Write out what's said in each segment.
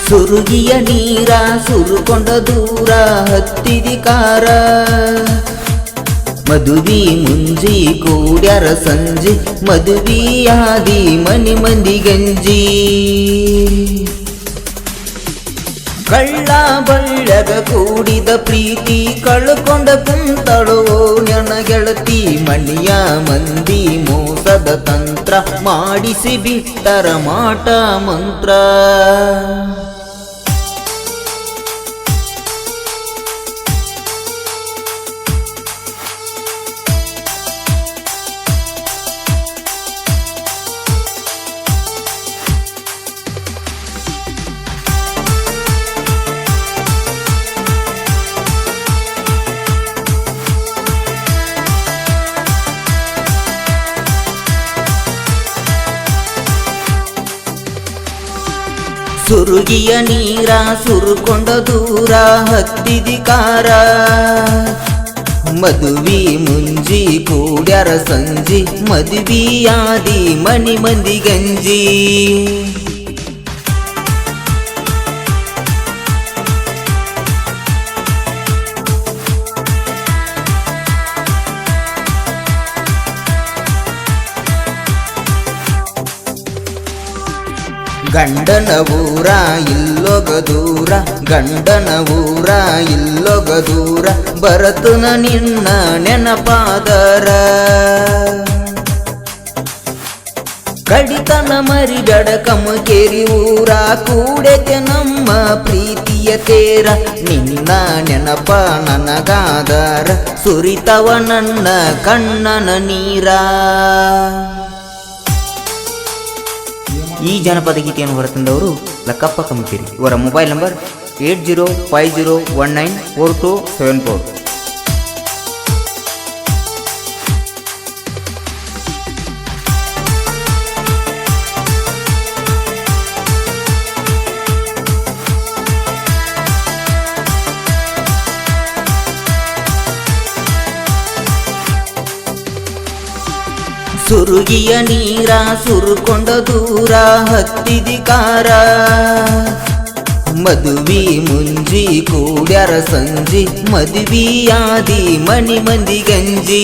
ಸುರುಗಿಯ ನೀರ ಸುರುಕೊಂಡ ದೂರ ಹತ್ತಿದಿ ಕಾರ ಮದುವಿ ಮುಂಜಿ ಕೂಡ್ಯಾರ ಸಂಜಿ ಮದುವಿಯಾದಿ ಮನಿ ಮಂದಿ ಗಂಜಿ ಕಳ್ಳ ಬಳ್ಳಗ ಕೂಡಿದ ಪ್ರೀತಿ ಕಳ್ಕೊಂಡ ಕುಂತಳೋ ನನ್ನ ಗೆಳತಿ ಮಣಿಯ ಮಂದಿ ಮೋಸದ ತಂತ್ರ ಮಾಡಿಸಿ ಬಿಟ್ಟರ ಮಾಟ ಮಂತ್ರ ಸುರುಗಿಯ ನೀರ ಸುರುಕೊಂಡ ದೂರ ಹತ್ತಿದಿ ಕಾರ ಮದುವಿ ಮುಂಜಿ ಕೂಡ್ಯಾರ ಸಂಜಿ ಮದುವಿಯಾದಿ ಮನಿ ಮಂದಿ ಗಂಜಿ ಗಂಡನ ಊರ ಇಲ್ಲೊಗ ದೂರ ಗಂಡನ ಊರ ಇಲ್ಲೊಗ ದೂರ ಬರತನ ನಿನ್ನ ನೆನಪಾದರ ಕಡಿತನ ಮರಿಬೇಡ ಕಮಕೇರಿ ಊರ ಕೂಡೆತೆ ನಮ್ಮ ಪ್ರೀತಿಯ ತೇರ ನಿನ್ನ ನೆನಪ ನನಗಾದರ ಸುರಿತವ ನನ್ನ ಕಣ್ಣನ ನೀರ. ಈ ಜನಪದ ಗೀತೆಯನ್ನು ಹೊರತಂದವರು ಲಕ್ಕಪ್ಪ ಕಮಕೇರಿ. ಇವರ ಮೊಬೈಲ್ ನಂಬರ್ 8050194274. ಸುರುಗಿಯ ನೀರ ಸುರುಕೊಂಡ ದೂರ ಹತ್ತಿದಿ ಕಾರ ಮದುವಿ ಮುಂಜಿ ಕೂಡ್ಯಾರ ಸಂಜಿ ಮದುವಿಯಾದಿ ಮನಿ ಮಂದಿ ಗಂಜಿ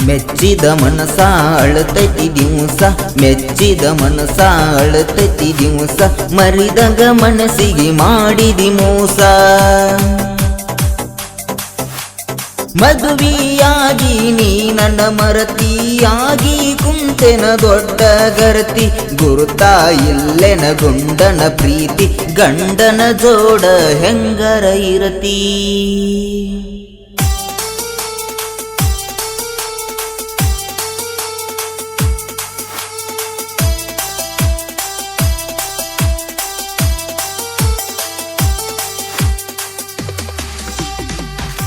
ಮೆಚ್ಚಿದ ಮನಸ ಅಳತೈತಿ ದಿವಸ ಮೆಚ್ಚಿದ ಮನಸ ಅಳತೈತಿ ದಿವಸ ಮರಿದಾಗ ಮನಸ್ಸಿಗೆ ಮಾಡಿದಿ ಮೋಸ ಮದುವಿಯಾಗಿ ನೀ ನನ್ನ ಮರತಿಯಾಗಿ ಕುಂತೆನ ದೊಡ್ಡ ಗರತಿ ಗುರುತ ಇಲ್ಲೆನ ಗುಂಡನ ಪ್ರೀತಿ ಗಂಡನ ಜೋಡ ಹೆಂಗರ ಇರತಿ.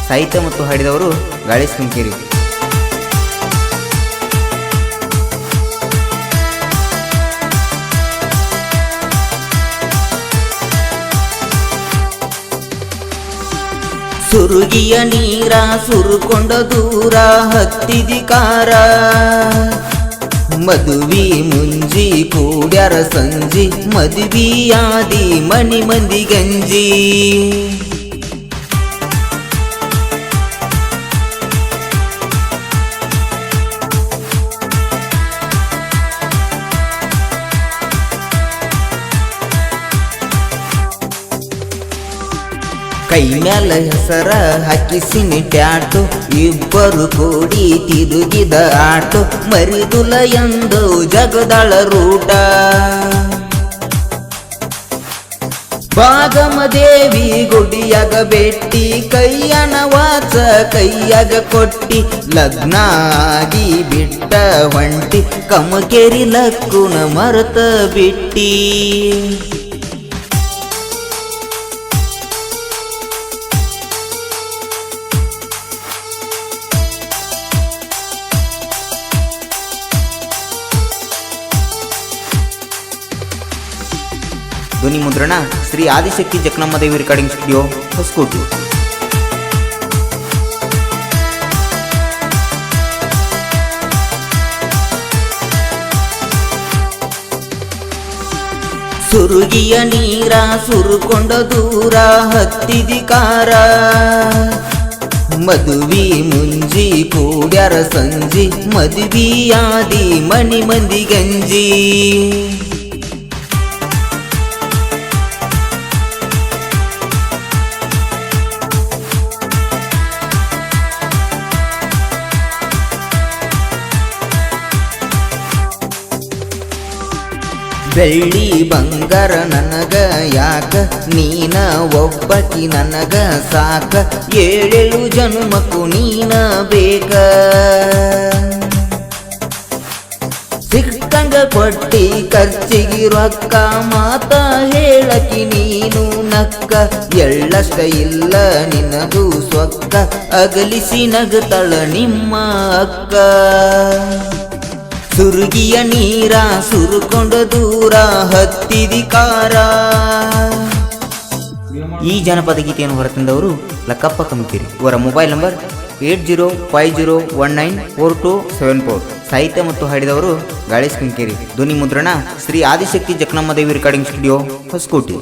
ಸಾಹಿತ್ಯ ಮತ್ತು ಹಾಡಿದವರು ಗಾಳೇಶ್ ಕಮಕೇರಿ. ಸುರುಗಿಯ ನೀರ ಸುರುಕೊಂಡ ದೂರ ಹತ್ತಿದಿ ಕಾರ ಮದುವಿ ಮುಂಜಿ ಕೂಡ್ಯಾರ ಸಂಜಿ ಮದುವಿಯಾದಿ ಮನಿ ಮಂದಿ ಗಂಜಿ ಕೈ ಮ್ಯಾಲ ಹೆಸರ ಹಾಕಿಸಿನಿ ಟ್ಯಾಟು ಇಬ್ಬರು ಕೂಡಿ ತಿರುಗಿದ ಆಟು ಮರಿದುಲ ಎಂದು ಜಗದಳ ರೂಟ ಭಾಗಮದೇವಿ ಗುಡಿಯಾಗ ಬೆಟ್ಟಿ ಕೈಯನ ವಾಚ ಕೈಯಾಗ ಕೊಟ್ಟಿ ಲಗ್ನ ಆಗಿ ಬಿಟ್ಟ ಹೊಂಟಿ ಕಮಕೇರಿ ಲಕ್ಕುನ ಮರತ ಬಿಟ್ಟಿ. ಧ್ವನಿ ಮುದ್ರಣ ಶ್ರೀ ಆದಿಶಕ್ತಿ ಜಕಣಮ್ಮ ದೇವಿ ರೆಕಾರ್ಡಿಂಗ್ ಸ್ಟುಡಿಯೋ, ಹೊಸಕೋಟೆ. ಸುರುಗಿಯ ನೀರ ಸುರುಕೊಂಡ ದೂರ ಹತ್ತಿದಿ ಕಾರ, ಮದುವಿ ಮುಂಜಿ ಕೂಡ್ಯಾರ ಸಂಜಿ, ಮದುವಿಯಾದಿ ಮನಿ ಮಂದಿ ಗಂಜಿ. ಬೆಳ್ಳಿ ಬಂಗಾರ ನನಗ ಯಾಕ, ನೀನ ಒಬ್ಬಕಿ ನನಗ ಸಾಕ, ಏಳೇಳು ಜನ್ಮಕ್ಕೂ ನೀನ ಬೇಕ. ಸಿಕ್ಕಂಗ ಕೊಟ್ಟಿ ಖರ್ಚಿಗಿ ರೊಕ್ಕ, ಮಾತ ಹೇಳಕಿ ನೀನು ನಕ್ಕ, ಎಳ್ಳಷ್ಟ ಇಲ್ಲ ನಿನಗೂ ಸೊಕ್ಕ, ಅಗಲಿಸಿ ನಗತಳ ನಿಮ್ಮ ಅಕ್ಕ. ಸುರುಗಿಯ ನೀರ ಸುರುಕೊಂಡ ದೂರ ಹತ್ತಿದಿ ಕಾರ. ಈ ಜನಪದ ಗೀತೆಯನ್ನು ಹೊರತಂದವರು ಲಕ್ಕಪ್ಪ ಕಮಿಕೇರಿ. ಇವರ ಮೊಬೈಲ್ ನಂಬರ್ 8050194274. ಸಾಹಿತ್ಯ ಮತ್ತು ಹಾಡಿದವರು ಗಾಳೇಶ್ ಕಮಿಕೇರಿ. ಧ್ವನಿ ಮುದ್ರಣ ಶ್ರೀ ಆದಿಶಕ್ತಿ ಜಕಣಮ್ಮ ದೇವಿ ರೆಕಾರ್ಡಿಂಗ್ ಸ್ಟುಡಿಯೋ, ಹೊಸಕೋಟೆ.